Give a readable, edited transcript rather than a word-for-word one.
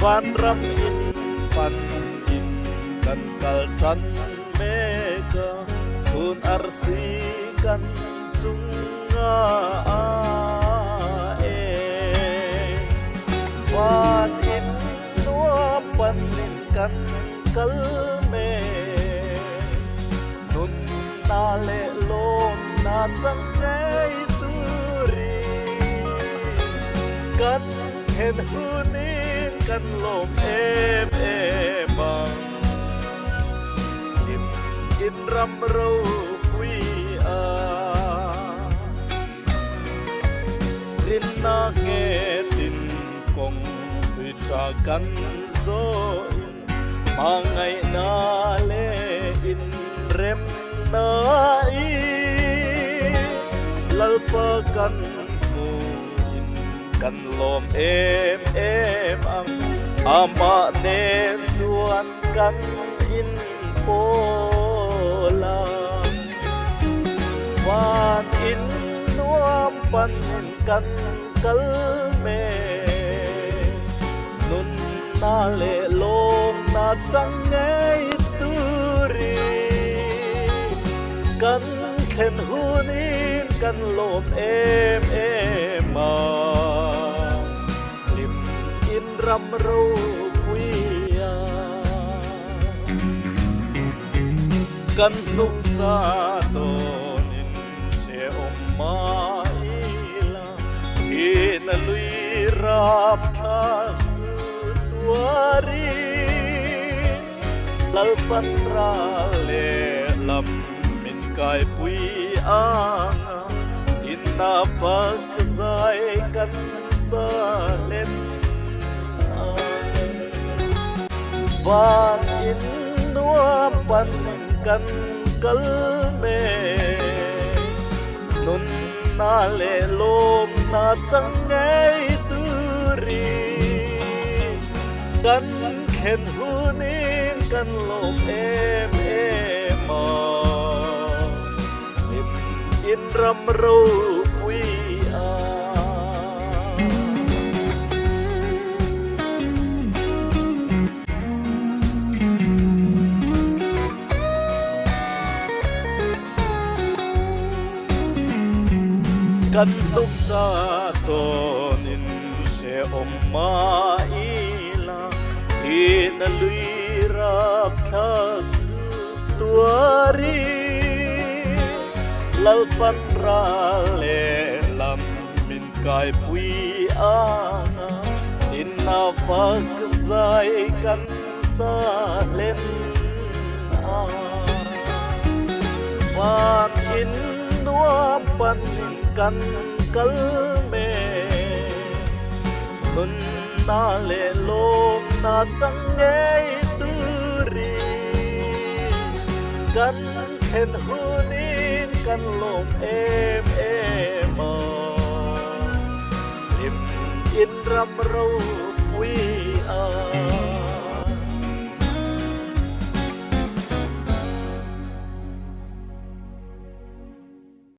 van ram in pan in kan kal tran me ka chun arsi kan chunga a e van in nua pan in kan kal me nun na le lom na chang nei turi kan khen hunin kan lom em bang im in ram ro pui a rin na nghe tin kong hui tra kan zo in ma ngai na le in rem na i lal pa kan kan lom em ang ama nen chuan kan in pola van in nuam pan in kan kal me nun na le lom na chang ngai turi kan khen hunin kan lom em ma lim in ram ro pui a kan nuk za don in se om mai la in lui rap thak zu tuari lal pan ra le lam min kai pui anga in na phak zai kan sa len van in nuam pan in kan kal me nun na le lom na chang ngai turi kan khen hunin kan lom em ma im in ram ro pui a kan lúc ra tôn in se om mai la hin lui rap thak zu tuari lal pan ra le lam min kai pui anga tin na phak zai kan sa len a van in nuam pan in kan kal me nun na le lom na chang ngai turi kan khen hunin kan lom em ma im in ram ro pui a